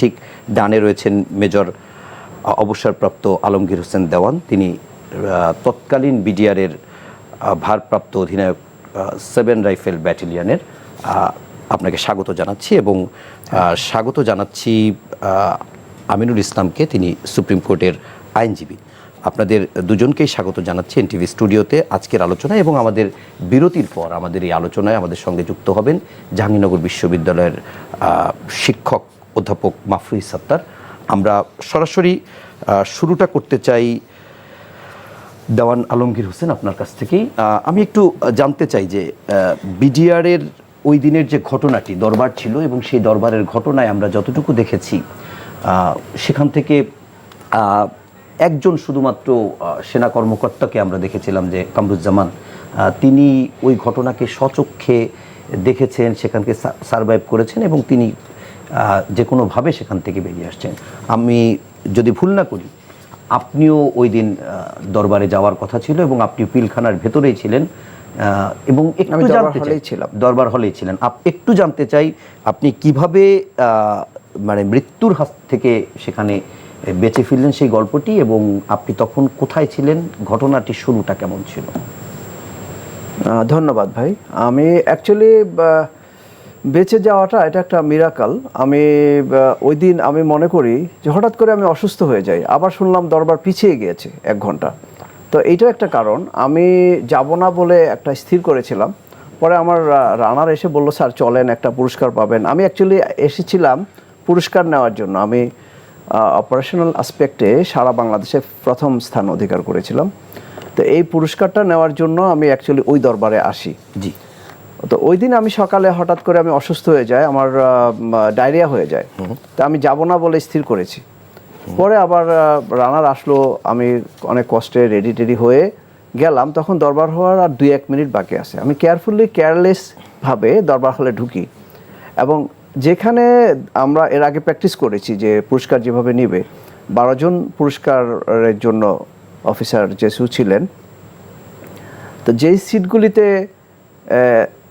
ঠিক ডানে রয়েছেন মেজর অবসরপ্রাপ্ত আলমগীর হোসেন দেওয়ান। তিনি তৎকালীন বিডিআরের ভারপ্রাপ্ত অধিনায়ক 7 রাইফেল ব্যাটালিয়নের। আপনাকে স্বাগত জানাচ্ছি এবং স্বাগত জানাচ্ছি আমিনুল ইসলামকে, তিনি সুপ্রিম কোর্টের আইনজীবী। আপনাদের দুজনকেই স্বাগত জানাচ্ছি এনটিভি স্টুডিওতে আজকের আলোচনায়। এবং আমাদের বিরতির পর আমাদের এই আলোচনায় আমাদের সঙ্গে যুক্ত হবেন জাহাঙ্গীরনগর বিশ্ববিদ্যালয়ের শিক্ষক অধ্যাপক মাফরুহ সাত্তার। আমরা সরাসরি শুরুটা করতে চাই দেওয়ান আলমগীর হোসেন আপনার কাছ থেকেই। আমি একটু জানতে চাই যে বিডিআরের ওই দিনের যে ঘটনাটি দরবার ছিল এবং সেই দরবারের ঘটনায় আমরা যতটুকু দেখেছি সেখান থেকে একজন শুধুমাত্র সেনা কর্মকর্তাকে আমরা দেখেছিলাম, যে কামরুজ্জামান, তিনি ওই ঘটনাকে স্বচক্ষে দেখেছেন, সেখানকে সারভাইভ করেছেন এবং তিনি যে কোনোভাবে সেখান থেকে বেরিয়ে আসছেন। আমি যদি ভুল না করি আপনিও ওই দিন দরবারে যাওয়ার কথা ছিল এবং আপনি পিলখানার ভেতরেই ছিলেন এবং একটু জানতে চাই, দরবার হলেই ছিলেন। একটু জানতে চাই আপনি কিভাবে মানে মৃত্যুর হাত থেকে সেখানে বেঁচে ফিরলেন সেই গল্পটি, এবং আপনি তখন কোথায় ছিলেন, ঘটনাটির শুরুটা কেমন ছিল? ধন্যবাদ ভাই। আমি অ্যাকচুয়ালি বেঁচে যাওয়াটা এটা একটা মিরাকল। আমি ওই দিন আমি মনে করি যে হঠাৎ করে আমি অসুস্থ হয়ে যাই, আবার শুনলাম দরবার পিছিয়ে গিয়েছে 1 ঘন্টা। তো এইটাও একটা কারণ, আমি যাব না বলে একটা স্থির করেছিলাম। পরে আমার রানার এসে বলল, স্যার চলেন, একটা পুরস্কার পাবেন। আমি অ্যাকচুয়ালি এসেছিলাম পুরস্কার নেওয়ার জন্য। আমি অপারেশনাল আসপেক্টে সারা বাংলাদেশে প্রথম স্থান অধিকার করেছিলাম। তো এই পুরস্কারটা নেওয়ার জন্য আমি অ্যাকচুয়ালি ওই দরবারে আসি। জি। তো ওই দিন আমি সকালে হঠাৎ করে আমি অসুস্থ হয়ে যাই, আমার ডায়রিয়া হয়ে যায়। তা আমি যাব না বলে স্থির করেছি। পরে আবার রানার আসলো, আমি অনেক কষ্টে রেডি হয়ে গেলাম। তখন দরবার হওয়ার আর 2-1 মিনিট বাকি আছে। আমি কেয়ারলেসভাবে দরবার হলে ঢুকি এবং যেখানে আমরা এর আগে প্র্যাকটিস করেছি যে পুরস্কার যেভাবে নিবে, 12 জন পুরস্কারের জন্য অফিসার জেসু ছিলেন। তো যেই সিটগুলিতে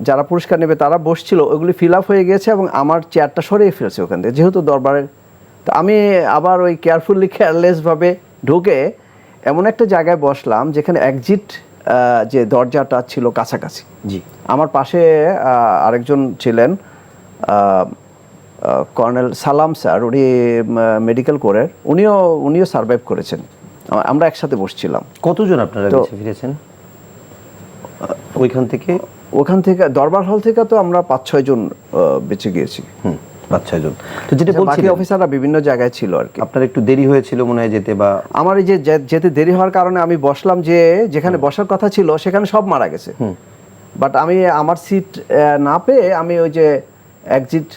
যারা পুরস্কার নেবে তারা বসছিল, ওইগুলি ফিল আপ হয়ে গেছে এবং আমার চেয়ারটা সরিয়ে ফেলছে ওখান থেকে, যেহেতু দরবারের। তো আমি আবার ওই কেয়ারলেসভাবে ঢুকে এমন একটা জায়গায় বসলাম যেখানে এক্সিট যে দরজাটা ছিল কাছাকাছি। জি। আমার পাশে আরেকজন ছিলেন কর্নেল সালাম স্যার, উনি মেডিকেল কোরের, উনিও সারভাইভ করেছেন। আমরা একসাথে বসছিলাম। কতজন আপনারা বেঁচে ফিরেছেন ওইখান থেকে? দরবার হল থেকে তো আমরা 5-6 জন বেঁচে গিয়েছি। 5-6 জন। তো যেটা বলছি, অফিসাররা বিভিন্ন জায়গায় ছিল আর কি। আপনার একটু দেরি হয়েছিল মনে হয় যেতে, বা আমার এই যে যেতে দেরি হওয়ার কারণে আমি বসলাম যে যেখানে বসার কথা ছিল সেখানে সব মারা গেছে। বাট আমি আমার সিট না পেয়ে আমি ওই যে এক্সিট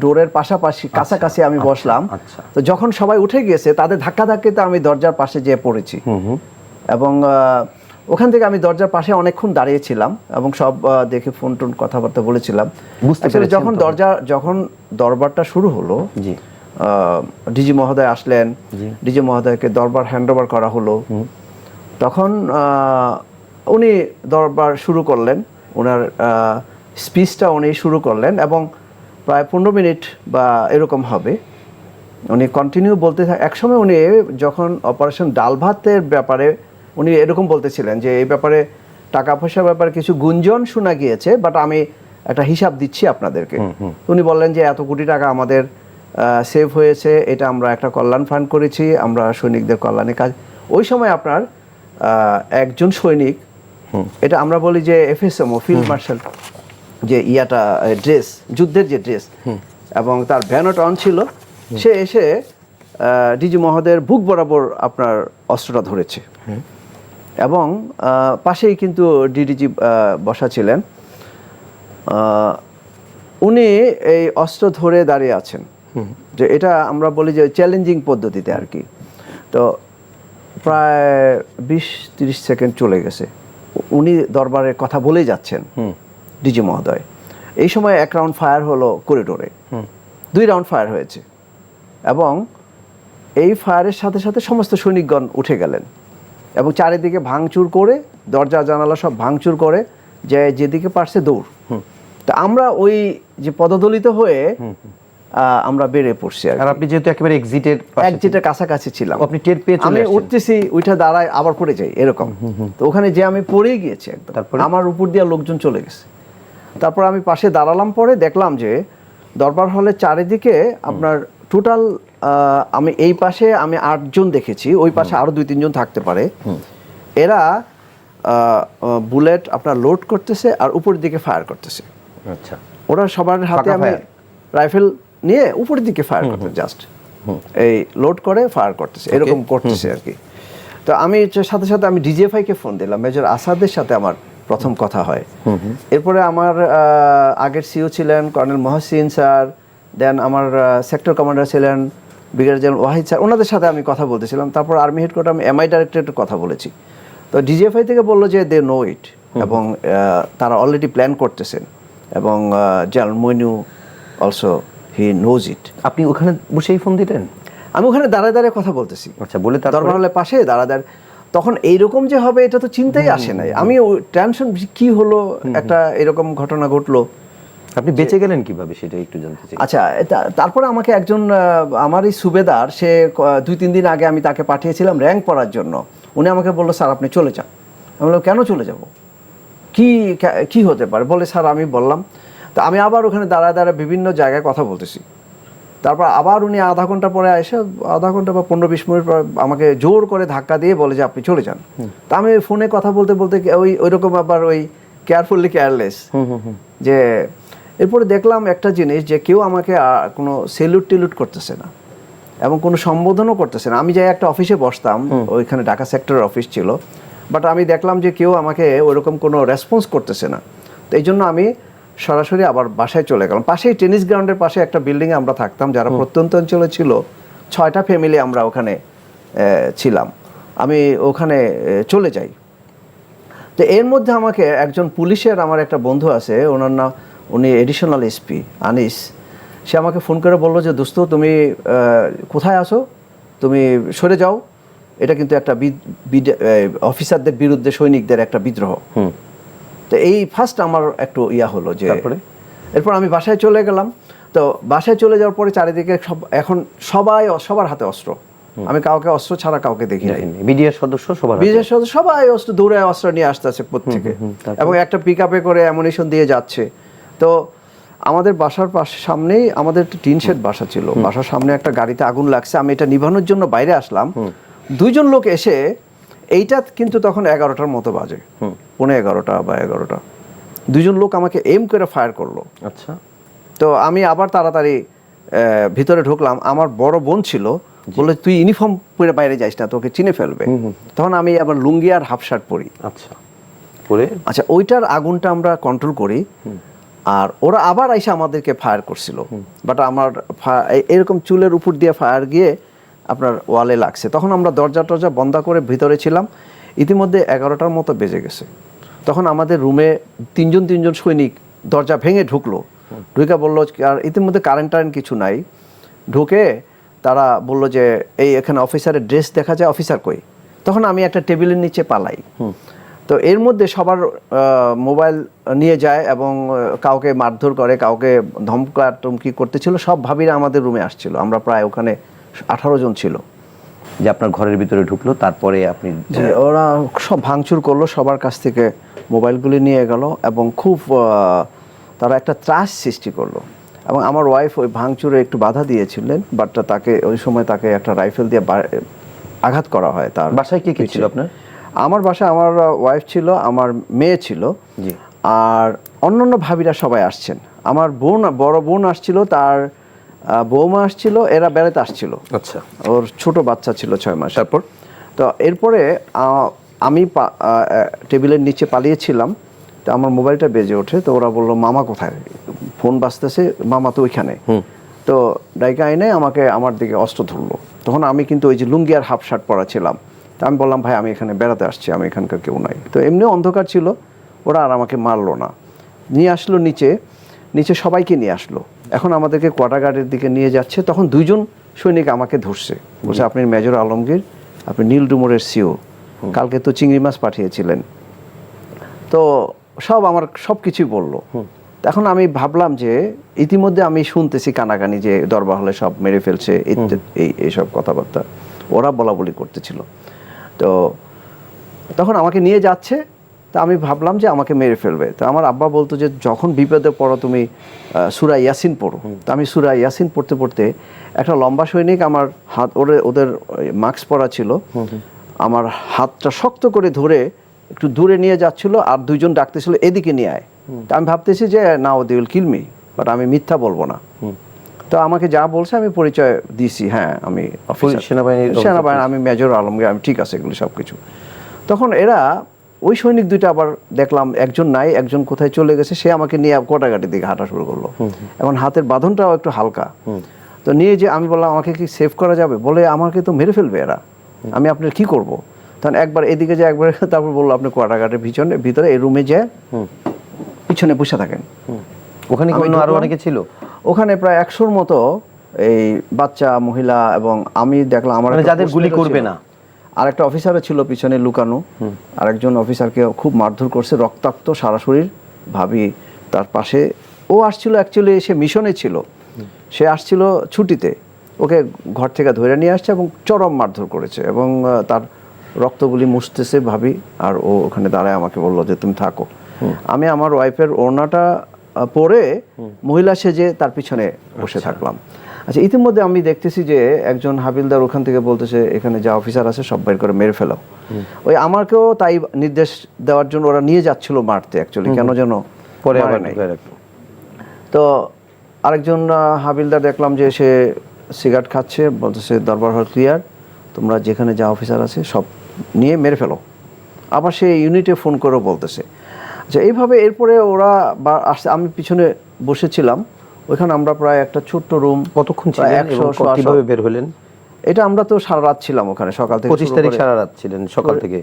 ডোরের পাশাপাশি কাছাকাছি আমি বসলাম। তো যখন সবাই উঠে গিয়েছে তাদের ধাক্কাতে আমি দরজার পাশে যেয়ে পড়েছি এবং ওখান থেকে আমি দরজার পাশে অনেকক্ষণ দাঁড়িয়েছিলাম এবং সব দেখে ফোন টোন কথাবার্তা বলেছিলাম। যখন দরবারটা শুরু হলো, ডিজি মহোদয় আসলেন, ডিজি মহোদয়কে দরবার হ্যান্ডওভার করা হলো। তখন উনি দরবার শুরু করলেন, ওনার স্পিচটা উনি শুরু করলেন এবং প্রায় 15 মিনিট বা এরকম হবে উনি কন্টিনিউ বলতে একসময় উনি যখন অপারেশন ডাল ভাতের ব্যাপারে উনি এরকম বলতেছিলেন যে এই ব্যাপারে টাকা পয়সার ব্যাপারে কিছু গুঞ্জন শোনা গিয়েছে, বাট আমি একটা হিসাব দিচ্ছি আপনাদেরকে। উনি বললেন যে এত কোটি টাকা আমাদের সেভ হয়েছে, এটা আমরা একটা কল্যাণ ফান্ড করেছি, আমরা সৈনিকদের কল্যাণে কাজ। ওই সময় আপনার একজন সৈনিক, এটা আমরা বলি যে এফএসএমও, ফিল্ড মার্শাল, যে ইয়াটা ড্রেস, যুদ্ধের যে ড্রেস এবং তার ব্যানট অন ছিল, সে এসে ডিজি মহোদয়ের বুক বরাবর আপনার অস্ত্রটা ধরেছে এবং পাশেই কিন্তু ডিডিজি বসা ছিলেন। উনি এই অস্ত্র ধরে দাঁড়িয়ে আছেন, যে এটা আমরা বলি যে চ্যালেঞ্জিং পদ্ধতিতে আর কি। তো প্রায় 20-30 সেকেন্ড চলে গেছে, উনি দরবারের কথা বলেই যাচ্ছেন ডিজি মহোদয়। এই সময় 1 রাউন্ড ফায়ার হলো করিডোরে, 2 রাউন্ড ফায়ার হয়েছে এবং এই ফায়ারের সাথে সাথে সমস্ত সৈনিকগণ উঠে গেলেন এবং চারিদিকে ভাঙচুর করে, দরজা জানালা সব ভাঙচুর করে, যেদিকে পারছে দৌড়। তা আমরা ওই যে পদদলিত হয়ে আমরা বেরিয়ে পড়ছি আর আপনি যেহেতু একেবারে এক্সিটের কাছাকাছি ছিলাম, আপনি টের পেয়ে চলে আমি আসছেন। উঠতেছি, উঠে দাঁড়ায় আবার পড়ে যাই এরকম। তো ওখানে যে আমি পড়েই গিয়েছি একদম, তারপরে? আমার উপর দিয়ে লোকজন চলে গেছে। তারপর আমি পাশে দাঁড়ালাম, পরে দেখলাম যে দরবার হলের চারিদিকে আপনার টোটাল আমি এই পাশে আমি 8 জন দেখেছি, ওই পাশে আরো 2-3 জন থাকতে পারে। এরা বুলেট আপনার লোড করতেছে আর উপরের দিকে ফায়ার করতেছে। আচ্ছা, ওরা সবার হাতে ফাঁকা আমি fire? রাইফেল নিয়ে উপরের দিকে ফায়ার করতে জাস্ট এই লোড করে ফায়ার করতেছে, এরকম করতেছে আর কি। তো আমি সাথে সাথে আমি ডিজিএফআই কে ফোন দিলাম, মেজর আসাদের সাথে আমার প্রথম কথা হয়। এরপরে আমার আগের সিও ছিলেন কর্নেল মহসিন স্যার, দেন আমার সেক্টর কমান্ডার ছিলেন ব্রিগেডিয়ার জেনারেল ওয়াহিদ স্যার, ওনাদের সাথে আমি কথা বলতেছিলাম। তারপর আর্মি হেডকোয়ার্টার আমি এমআই ডাইরেক্টরেটের কথা বলেছি। তো ডিজিএফআই থেকে বললো যে দে নো ইট, এবং তারা অলরেডি প্ল্যান করতেছেন, এবং general Moeen also he knows it. আপনি ওখানে বসেই ফোন দিলেন? আমি ওখানে দাঁড়ায় দাঁড়ায় কথা বলতেছি। আচ্ছা, বলে দরবার হলের পাশে দাঁড়ায় তখন এইরকম যে হবে এটা তো চিন্তাই আসে নাই। আমি টেনশন, কি হলো, একটা এরকম ঘটনা ঘটলো। আপনি বেঁচে গেলেন কিভাবে সেটা একটু জানতে চাই। আচ্ছা, তারপরে আমাকে একজন আমারই সুবেদার, সে 2-3 দিন আগে আমি তাকে পাঠিয়েছিলাম র্যাঙ্ক পড়ার জন্য, উনি আমাকে বললো স্যার আপনি চলে যান। আমি বললাম কেন চলে যাব, কি হতে পারে? বলে স্যার আমি বললাম। তো আমি আবার ওখানে দাঁড়ায় দাঁড়ায় বিভিন্ন জায়গায় কথা বলতেছি। তারপর আবার উনি আধা ঘন্টা পরে এসে, আধা ঘন্টা বা 15-20 মিনিট পর আমাকে জোর করে ধাক্কা দিয়ে বলে যে আপনি চলে যান। তা আমি ফোনে কথা বলতে বলতে ওইরকম আবার ওই কেয়ারফুলি কেয়ারলেস যে। এরপরে দেখলাম একটা জিনিস, যে কেউ আমাকে কোনো সেলুট টিলুট করতেছে না এবং কোনো সম্বোধনও করতেছে না। আমি যাই একটা অফিসে বসতাম, ওইখানে ঢাকা সেক্টরের অফিস ছিল, বাট আমি দেখলাম যে কেউ আমাকে ওইরকম কোনো রেসপন্স করতেছে না। তো এই জন্য আমি সরাসরি আবার বাসায় চলে গেলাম। পাশেই টেনিস গ্রাউন্ডের পাশে একটা বিল্ডিংয়ে আমরা থাকতাম, যারা প্রত্যন্ত অঞ্চলে ছিল 6টা ফ্যামিলি আমরা ওখানে ছিলাম। আমি ওখানে চলে যাই। তো এর মধ্যে আমাকে একজন পুলিশের, আমার একটা বন্ধু আছে, ওনার নাম, উনি এডিশনাল এসপি আনিস, সে আমাকে ফোন করে বললো যে দোস্ত তুমি কোথায় আসো, তুমি সরে যাও, এটা কিন্তু একটা অফিসারদের বিরুদ্ধে সৈনিকদের একটা বিদ্রোহ। তো এই ফার্স্ট আমার একটু হলো যে, এরপর আমি বাসায় চলে গেলাম। তো বাসায় চলে যাওয়ার পরে চারিদিকে এখন সবার হাতে অস্ত্র, আমি কাউকে অস্ত্র ছাড়া কাউকে দেখি নাই। বিডিআর সদস্য সবাই অস্ত্র দৌড়ে অস্ত্র নিয়ে আসতেছে প্রত্যেকে, এবং একটা পিকআপে করে অ্যামুনিশন দিয়ে যাচ্ছে। তো আমাদের বাসার সামনেই আমাদের টিন শেড বাসা ছিল, বাসার সামনে একটা গাড়িতে আগুন লাগছে। আমি এটা নিভানোর জন্য বাইরে আসলাম, 2 জন লোক এসে, এইটা কিন্তু তখন 11টার মতো বাজে, 11:15 বা 11টা, 2 জন লোক আমাকে এম করে ফায়ার করলো। আচ্ছা, তো আমি আবার তাড়াতাড়ি ভিতরে ঢুকলাম। আমার বড় বোন ছিল, বলে তুই ইউনিফর্ম পরে বাইরে যাইস না, তোকে চিনে ফেলবে। তখন আমি আবার লুঙ্গি আর হাফ শার্ট পরি। আচ্ছা, ওইটার আগুনটা আমরা কন্ট্রোল করি, আর ওরা আবার এসে আমাদেরকে ফায়ার করছিল, বাট আমার এরকম চুলের উপর দিয়ে ফায়ার গিয়ে আপনার ওয়ালে লাগছে। তখন আমরা দরজা টরজা বন্ধ করে ভিতরে ছিলাম। ইতিমধ্যে 11টার মতো বেজে গেছে। তখন আমাদের রুমে 3 জন সৈনিক দরজা ভেঙে ঢুকলো, ঢুকে বললো, আর ইতিমধ্যে কারেন্ট কিছু নাই, ঢুকে তারা বললো যে এখানে অফিসারের ড্রেস দেখা যায়, অফিসার কই? তখন আমি একটা টেবিলের নিচে পালাই। তো এর মধ্যে সবার মোবাইল নিয়ে যায় এবং কাউকে মারধর করে, কাউকে ধমকি করতেছিল। সব ভাবিরা আমাদের রুমে আসছিল, আমরা প্রায় ওখানে 18 জন ছিল। যে আপনার ঘরের ভিতরে ঢুকলো, তারপরে আপনি ওরা সব ভাঙচুর করলো, সবার কাছ থেকে মোবাইলগুলি নিয়ে গেল, এবং খুব তারা একটা ত্রাস সৃষ্টি করলো। এবং আমার ওয়াইফ ওই ভাঙচুরে একটু বাধা দিয়েছিলেন, বাট তাকে ওই সময় তাকে একটা রাইফেল দিয়ে আঘাত করা হয়। তার বাসায় কে কে ছিল আপনার? আমার বাসায় আমার ওয়াইফ ছিল, আমার মেয়ে ছিল, আর অন্যান্য ভাবিরা সবাই আসছেন। আমার বড় বোন আসছিল, তার বৌমা আসছিল, এরা বেড়াতে আসছিল। আচ্ছা, ওর ছোট বাচ্চা ছিল 6 মাস। তারপর তো এরপরে আমি টেবিলের নিচে পালিয়েছিলাম। তো আমার মোবাইলটা বেজে ওঠে, তো ওরা বললো মামা কোথায়, ফোন বাজতেছে, মামা তো ওইখানে। তো ডাইকা আইনে আমাকে আমার দিকে অস্ত্র ধরলো। তখন আমি কিন্তু ওই যে লুঙ্গি আর হাফ শার্ট পরা ছিলাম। তো আমি বললাম ভাই আমি এখানে বেড়াতে আসছি, আমি এখানকার কেউ নাই। তো এমনিও অন্ধকার ছিল, ওরা আর আমাকে মারলো না, নিয়ে আসলো নিচে সবাইকে নিয়ে আসলো। এখন আমাদেরকে কোয়ার্টার গার্ডের দিকে নিয়ে যাচ্ছে। তখন 2 জন সৈনিক আমাকে ধরছে, বলছে আপনি মেজর আলমগীর, আপনি নীল ডুমুরের সিও, কালকে তো চিংড়ি মাছ পাঠিয়েছিলেন। তো আমার সব কিছুই বললো। এখন আমি ভাবলাম যে ইতিমধ্যে আমি শুনতেছি কানাকানি যে দরবার হলে সব মেরে ফেলছে এইসব কথাবার্তা ওরা বলা বলি করতেছিল। তো তখন আমাকে নিয়ে যাচ্ছে, তা আমি ভাবলাম যে আমাকে মেরে ফেলবে। তো আমার আব্বা বলতো যে যখন বিপদে পড়ো তুমি সূরা ইয়াসিন পড়ো। তো আমি সূরা ইয়াসিন পড়তে পড়তে একটা লম্বা সৈনিক আমার হাত ওদের মাস্ক পরা ছিল, আমার হাতটা শক্ত করে ধরে একটু দূরে নিয়ে যাচ্ছিল, আর দুইজন ডাকতেছিল এদিকে নিয়ে আয়। তা আমি ভাবতেছি যে now they will kill me, but আমি মিথ্যা বলবো না। তো আমাকে যা বলছে আমি পরিচয় দিয়েছি, হ্যাঁ আমি সেনাবাহিনী, আমি মেজর আলমগীর, আমি ঠিক আছে এগুলো সব কিছু। তখন এরা ওই সৈনিক দুইটা আবার দেখলাম একজন নাই, একজন কোথায় চলে গেছে, সে আমাকে নিয়ে কোটাঘাটির দিকে হাঁটা শুরু করলো। এখন হাতের বাঁধনটাও একটু হালকা। তো নিয়ে যে আমি বললাম আমাকে কি সেভ করা যাবে, বলে আমাকে তো মেরে ফেলবে এরা, আমি আপনার কি করব। তখন একবার এদিকে যে একবার তারপর বললো আপনি কোয়াটাঘাটের ভিতরে এই রুমে যে পিছনে বসে থাকেন। ওখানে আরো অনেকে ছিল, ওখানে প্রায় 100-র মতো এই বাচ্চা, মহিলা, এবং আমি দেখলাম আমার যাদের গুলি করবে না, আর একটা অফিসারও ছিল পিছনে লুকানো। আরেকজন অফিসারকে খুব মারধর করছে, রক্তাক্ত সারা শরীর। ভাবি তার পাশে, ও আসছিল অ্যাকচুয়ালি সে মিশনে ছিল, সে আসছিল ছুটিতে, ওকে ঘর থেকে ধরে নিয়ে আসছে এবং চরম মারধর করেছে এবং তার রক্তগুলি মুছতেছে ভাবি। আর ও ওখানে দাঁড়ায় আমাকে বললো যে তুমি থাকো। আমি আমার ওয়াইফের ওড়নাটা পরে মহিলা সেজে তার পিছনে বসে থাকলাম। আচ্ছা, ইতিমধ্যে আমি দেখতেছি যে একজন হাবিলদার ওখান থেকে বলতেছে এখানে যা অফিসার আছে সব বের করে মেরে ফেলো। ওই আমাকেও তাই নির্দেশ দেওয়ার জন্য ওরা নিয়ে যাচ্ছিল মারতে, অ্যাকচুয়ালি কেন যেন পরে আবার নাই। তো আরেকজন হাবিলদার দেখলাম যে সে সিগারেট খাচ্ছে, বলতেছে দরবার হল ক্লিয়ার, তোমরা যেখানে যা অফিসার আছে সব নিয়ে মেরে ফেলো। আবার সে ইউনিটে ফোন করেও বলতেছে। আচ্ছা, এইভাবে এরপরে ওরা আসছে, আমি পিছনে বসেছিলাম। ওইখানে আমরা প্রায় একটা ছোট্ট রুম। কতক্ষণ ছিলেন এবং কিভাবে বের হলেন? এটা আমরা তো সারা রাত ছিলাম ওখানে, সকাল থেকে 25 তারিখ সারা রাত ছিলেন, সকাল থেকে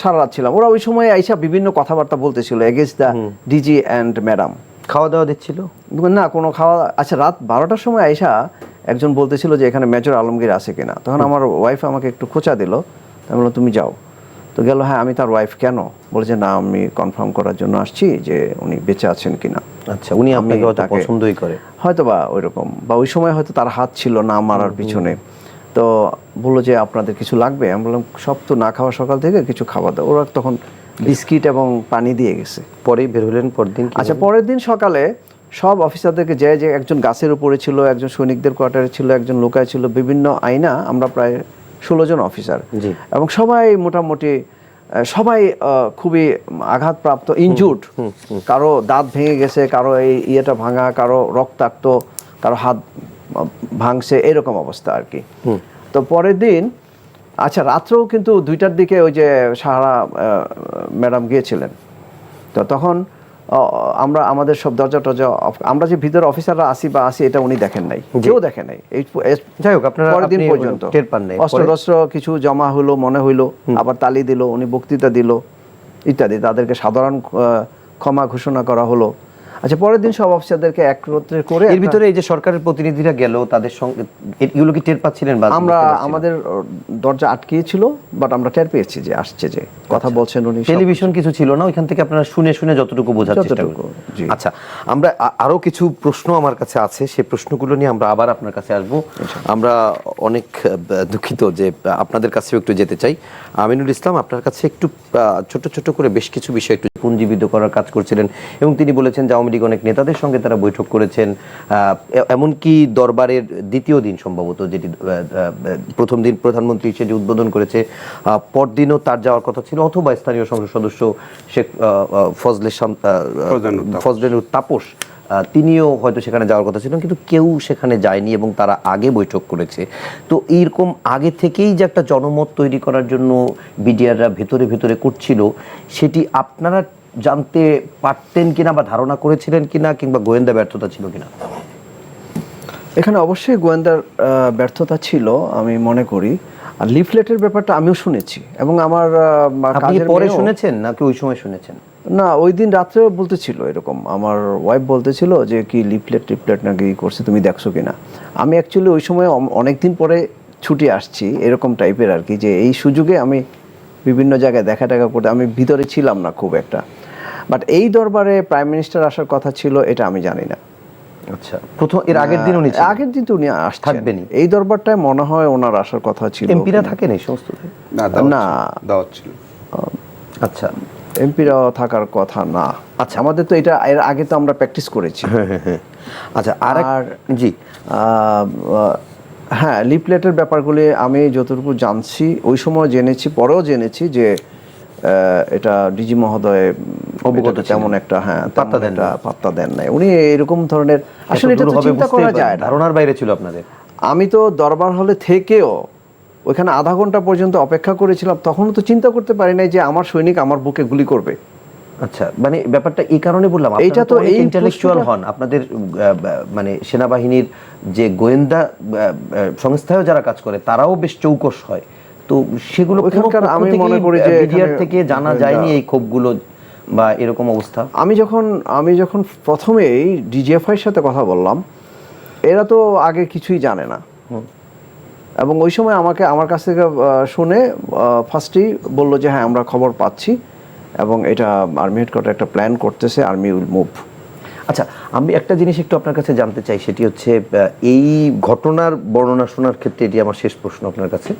সারা রাত ছিলাম। ওরা ওই সময় আইসা বিভিন্ন কথাবার্তা বলতেছিল against the DG and madam. খাওয়া দাওয়া দিচ্ছিল না, কোনো খাওয়া। আচ্ছা, রাত 12টার সময় আইসা একজন বলতেছিল যে এখানে মেজর আলমগীর আছে কিনা। তখন আমার ওয়াইফ আমাকে একটু খোঁচা দিল, আমি বললাম তুমি যাও। তো গেল, হ্যাঁ আমি তার ওয়াইফ। কেন? বলেছে না, আমি কনফার্ম করার জন্য আসছি যে উনি বেঁচে আছেন কিনা। আচ্ছা, উনি আপনাকে হয়তো পছন্দই করে, হয়তো বা ওইরকম, বা ওই সময় হয়তো তার হাত ছিল না মারার পিছনে। তো বললো যে আপনাদের কিছু লাগবে? আমি বললাম সব তো না খাওয়া সকাল থেকে, কিছু খাবার দাও। ওরা তখন বিস্কিট এবং পানি দিয়ে গেছে। পরেই বের হলেন পরদিন? আচ্ছা, পরের দিন সকালে সব অফিসারদেরকে যে একজন গাছের উপরে ছিল, একজন সৈনিকদের কোয়ার্টারে ছিল, একজন লোকায় ছিল, বিভিন্ন আইনা আমরা প্রায় 16 জন অফিসার, এবং সবাই মোটামুটি সবাই খুবই আঘাতপ্রাপ্ত, ইনজুর্ড। কারো দাঁত ভেঙে গেছে, কারো এই ইয়েটা ভাঙা, কারো রক্তাক্ত, কারো হাত ভাঙছে, এরকম অবস্থা আর কি। তো পরের দিন, আচ্ছা রাত্রেও কিন্তু 2টার দিকে ওই যে সাহারা ম্যাডাম গিয়েছিলেন। তো তখন আমরা আমাদের সব দরজা টরজা, আমরা যে ভিতরে অফিসাররা আসি এটা উনি দেখেন নাই, কেউ দেখে নাই। যাই হোক, আপনারা পরের দিন পর্যন্ত অস্ত্র কিছু জমা হলো মনে হইলো, আবার তালি দিল, উনি বক্তৃতা দিল ইত্যাদি, তাদেরকে সাধারণ ক্ষমা ঘোষণা করা হলো। আচ্ছা, পরের দিন সব অফিসারদেরকে একত্রে করে, এর ভিতরে এই যে সরকারের প্রতিনিধিরা গেল, তাদের সঙ্গে এগুলো কি টের পাচ্ছিলেন? আমরা আমাদের দরজা আটকিয়েছিল, বাট আমরা টের পেয়েছি যে আসছে, যে কথা বলছেন উনি। টেলিভিশন কিছু ছিল না ওইখান থেকে, আপনারা শুনে শুনে যতটুকু বোঝার চেষ্টা করুন। আচ্ছা, আমরা আরো কিছু প্রশ্ন আমার কাছে আছে, সেই প্রশ্নগুলো নিয়ে আমরা আবার আপনার কাছে আসবো। আমরা অনেক দুঃখিত যে আপনাদের কাছেও একটু যেতে চাই। আমিনুল ইসলাম, আপনার কাছে একটু ছোট ছোট করে বেশ কিছু বিষয় একটু পুঞ্জীবিত করার কাজ করছিলেন, এবং তিনি বলেছেন যে আওয়ামী লীগ অনেক নেতাদের সঙ্গে তারা বৈঠক করেছেন, এমনকি দরবারের দ্বিতীয় দিন সম্ভবত, যেটি প্রথম দিন প্রধানমন্ত্রী সেটি উদ্বোধন করেছে, পরদিনও তার যাওয়ার কথা ছিল, অথবা স্থানীয় সংসদ সদস্য শেখ ফজলেনুর তাপস তিনিও হয়তো সেখানে যাওয়ার কথা ছিল, কিন্তু কেউ সেখানে যায়নি এবং তারা আগে বৈঠক করেছে। তো এইরকম আগে থেকেই যে একটা জনমত তৈরি করার জন্য বিডিআররা ভেতরে ভেতরে করছিল, সেটি আপনারা জানতে পারতেন কিনা বা ধারণা করেছিলেন কিনা, কিংবা গোয়েন্দা ব্যর্থতা ছিল কিনা? এখানে অবশ্যই গোয়েন্দার ব্যর্থতা ছিল আমি মনে করি। আর লিফলেটের ব্যাপারটা আমিও শুনেছি, এবং আমার পরে শুনেছেন নাকি ওই সময় শুনেছেন? না, ওই দিন রাত্রেও বলতেছিল এরকম, আমার ওয়াইফ বলতেছিল যে কি লিফলেট নাকি করছে, তুমি দেখছো কিনা। আমি অ্যাকচুয়ালি ওই সময় অনেকদিন পরে ছুটি আসছি, এরকম টাইপের আর কি, যে এই সুযোগে আমি বিভিন্ন জায়গায় দেখা করতে, আমি ভিতরে ছিলাম না খুব একটা। বাট এই দরবারে প্রাইম মিনিস্টার আসার কথা ছিল এটা আমি জানি না। আচ্ছা, প্রথম এর আগের দিন উনি আগের দিন তো উনি থাকবেনই। এই দরবারটায় মনে হয় ওনার আসার কথা ছিল। এমপিরা থাকেন এই সমস্ত? না, দাওয়াত ছিল। আচ্ছা, এমপিরাও থাকার কথা না। আচ্ছা, আমাদের তো এটা এর আগে তো আমরা প্র্যাকটিস করেছি। আচ্ছা, আর জি হ্যাঁ, লিফলেটের ব্যাপারগুলি আমি যতটুকু জানছি ওই সময় জেনেছি, পরেও জেনেছি যে এটা ডিজি মহোদয় অবগত তেমন একটা পাত্তা দেন নাই। উনি এরকম ধরনের আসলে এটা হবে চিন্তা করা যায় না, ধারণার বাইরে ছিল আপনাদের। আমি তো দরবার হলে থেকেও ওইখানে আধা ঘন্টা পর্যন্ত অপেক্ষা করেছিলাম, তখনও তো চিন্তা করতে পারি নাই যে আমার সৈনিক আমার বুকে গুলি করবে। আচ্ছা, মানে ব্যাপারটা এই কারণে বললাম, এইটা তো এই ইন্টেলেকচুয়াল হন আপনাদের, মানে সেনাবাহিনীর যে গোয়েন্দা সংস্থায়ও যারা কাজ করে তারাও বেশ চৌকস হয়, তো সেগুলো ওইখানকার আমি মনে করি যে মিডিয়ার থেকে জানা যায়নি এই ক্ষোভগুলো বা এরকম অবস্থা। আমি যখন প্রথমেই ডিজিএফআই এর সাথে কথা বললাম, এরা তো আগে কিছুই জানে না, এবং ওই সময় আমার কাছ থেকে শুনে ফার্স্টেই বললো যে হ্যাঁ আমরা খবর পাচ্ছি এবং এটা আর্মি হেডকোয়ার্টার একটা প্ল্যান করতেছে, আর্মি উইল মুভ। আচ্ছা, আমি একটা জিনিস একটু আপনার কাছে জানতে চাই, সেটি হচ্ছে এই ঘটনার বর্ণনা শোনার ক্ষেত্রে এটি আমার শেষ প্রশ্ন আপনার কাছে,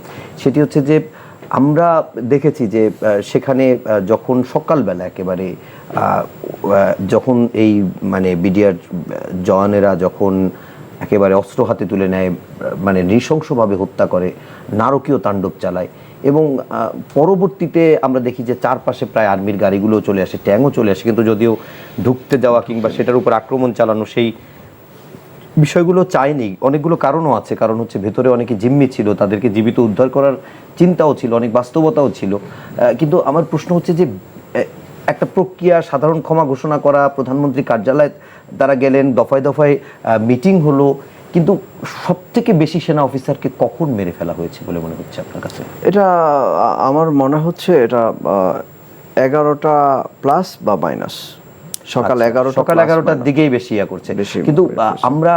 সেটি হচ্ছে যে আমরা দেখেছি যে সেখানে যখন সকালবেলা একেবারে যখন এই মানে বিডিআর জওয়ানেরা যখন একেবারে অস্ত্র হাতে তুলে নেয়, মানে নৃশংসভাবে হত্যা করে, নারকীয় তাণ্ডব চালায়, এবং পরবর্তীতে আমরা দেখি যে চারপাশে প্রায় আর্মির গাড়িগুলো চলে আসে, ট্যাঙ্কও চলে আসে, কিন্তু যদিও ঢুকতে দেওয়া কিংবা সেটার উপর আক্রমণ চালানো সেই বিষয়গুলো চায়নি। অনেকগুলো কারণও আছে, কারণ হচ্ছে ভেতরে অনেকে জিম্মি ছিল, তাদেরকে জীবিত উদ্ধার করার চিন্তাও ছিল, অনেক বাস্তবতাও ছিল। কিন্তু আমার প্রশ্ন হচ্ছে যে একটা প্রক্রিয়া, সাধারণ ক্ষমা ঘোষণা করা, প্রধানমন্ত্রী কার্যালয়ে তারা গেলেন, দফায় দফায় মিটিং হলো, কিন্তু সবথেকে বেশি সেনা অফিসারকে কখন মেরে ফেলা হয়েছে বলে মনে হচ্ছে আপনার কাছে? এটা আমার মনে হচ্ছে এটা 11টা প্লাস বা মাইনাস, সকাল 11টার দিকেই বেশি করছে। কিন্তু আমরা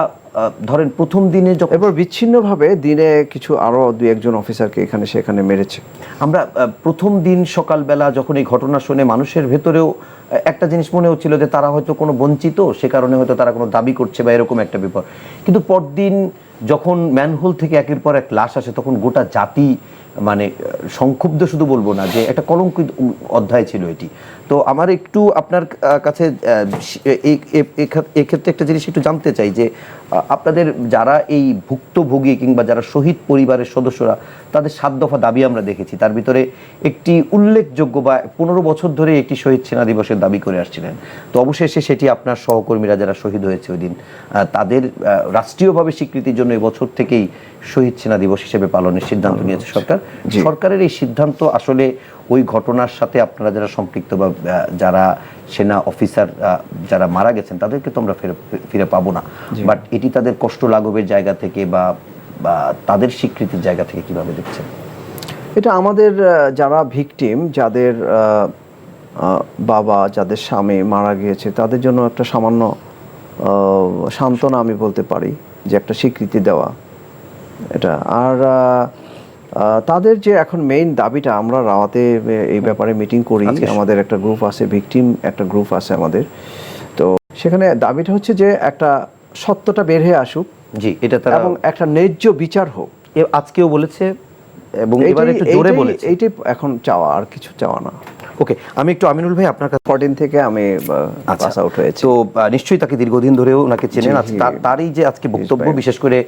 ধরেন প্রথম দিনে যখন এবার বিচ্ছিন্নভাবে দিনে কিছু আরো 2-1 অফিসারকে এখানে সেখানে মেরেছে। আমরা প্রথম দিন সকালবেলা যখন এই ঘটনা শুনে মানুষের ভেতরেও একটা জিনিস মনে হচ্ছিল যে তারা হয়তো কোনো বঞ্চিত, সে কারণে হয়তো তারা কোনো দাবি করছে বা এরকম একটা ব্যাপার। কিন্তু পরদিন যখন ম্যানহোল থেকে একের পর এক লাশ আসে, তখন গোটা জাতি মানে সংক্ষুব্ধ, শুধু বলবো না যে একটা কলঙ্কিত অধ্যায় ছিল এটি। তো আমার একটু আপনার কাছে এক্ষেত্রে একটা জিনিস একটু জানতে চাই যে আপনাদের যারা এই ভুক্তভোগী কিংবা যারা শহীদ পরিবারের সদস্যরা, তাদের 7 দফা দাবি আমরা দেখেছি, তার ভিতরে একটি উল্লেখযোগ্য বা 15 বছর ধরে একটি শহীদ সেনা দিবসের দাবি করে আসছিলেন। তো অবশেষে সেটি আপনার সহকর্মীরা যারা শহীদ হয়েছে ওই দিন, তাদের রাষ্ট্রীয়ভাবে স্বীকৃতির জন্য এবছর থেকেই শহীদ সেনা দিবস হিসেবে পালনের সিদ্ধান্ত নিয়েছে সরকার। সরকারের এই সিদ্ধান্ত আসলে ওই ঘটনার সাথে আপনারা যারা সম্পৃক্ত বা যারা সেনা অফিসার যারা মারা গেছেন তাদেরকে তো আমরা ফিরে পাবো না, বাট এটি তাদের কষ্ট লাঘবের জায়গা থেকে বা তাদের স্বীকৃতির জায়গা থেকে কিভাবে দেখছেন? এটা আমাদের যারা ভিকটিম, যাদের বাবা, যাদের স্বামী মারা গিয়েছে, তাদের জন্য একটা সামান্য সান্ত্বনা আমি বলতে পারি, যে একটা স্বীকৃতি দেওয়া এটা। আর তাদের যে এখন মেইন দাবিটা, আমরা রাওয়াতে এই ব্যাপারে মিটিং করি, আমাদের একটা গ্রুপ আছে, ভিকটিম একটা গ্রুপ আছে আমাদের, তো সেখানে দাবিটা হচ্ছে যে একটা সত্যটা বের হয়ে আসুক, জি, এটা তারা, এবং একটা ন্যায্য বিচার হোক। আজকেও বলেছে এবং এবারে একটু জোরে বলেছে, এইটাই এখন চাওয়া, আর কিছু চাওয়া না। ওকে, আমি একটু আমিনুল ভাই আপনার কাছে 14 থেকে আমি পাস আউট হয়েছি, তো নিশ্চয়ই তাকে দীর্ঘদিন ধরেও ওনাকে চেনেন। তারই যে আজকে বক্তব্য, বিশেষ করে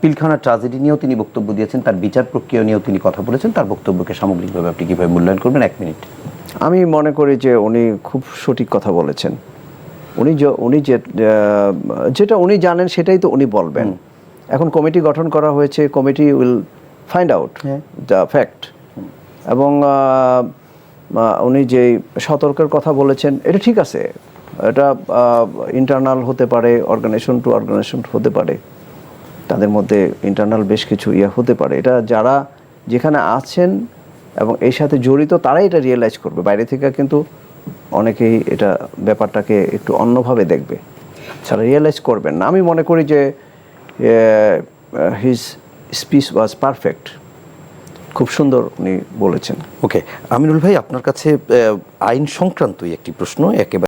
পিলখানা ট্র্যাজেডি নিয়েও তিনি বক্তব্য দিয়েছেন, তার বিচার প্রক্রিয়া নিয়েও তিনি কথা বলেছেন, তার বক্তব্যকে সামগ্রিকভাবে আপনি কিভাবে মূল্যায়ন করবেন? 1 মিনিট। আমি মনে করি যে উনি খুব সঠিক কথা বলেছেন। উনি যেটা উনি জানেন সেটাই তো উনি বলবেন। এখন কমিটি গঠন করা হয়েছে, committee will find out the fact, এবং উনি যে সতর্কের কথা বলেছেন এটা ঠিক আছে, এটা ইন্টারনাল হতে পারে, অর্গানাইজেশন টু অর্গানাইজেশন হতে পারে, তাদের মধ্যে ইন্টারনাল বেশ কিছু হতে পারে। এটা যারা যেখানে আছেন এবং এর সাথে জড়িত তারাই এটা রিয়েলাইজ করবে, বাইরে থেকে কিন্তু অনেকেই এটা ব্যাপারটাকে একটু অন্যভাবে দেখবে, তারা রিয়েলাইজ করবেন না। আমি মনে করি যে হিজ স্পিচ ওয়াজ পারফেক্ট, খুব সুন্দর উনি বলেছেন। ওকে, আমিনুল ভাই আপনার কাছে আইন সংক্রান্তই একটি প্রশ্ন, একেবারে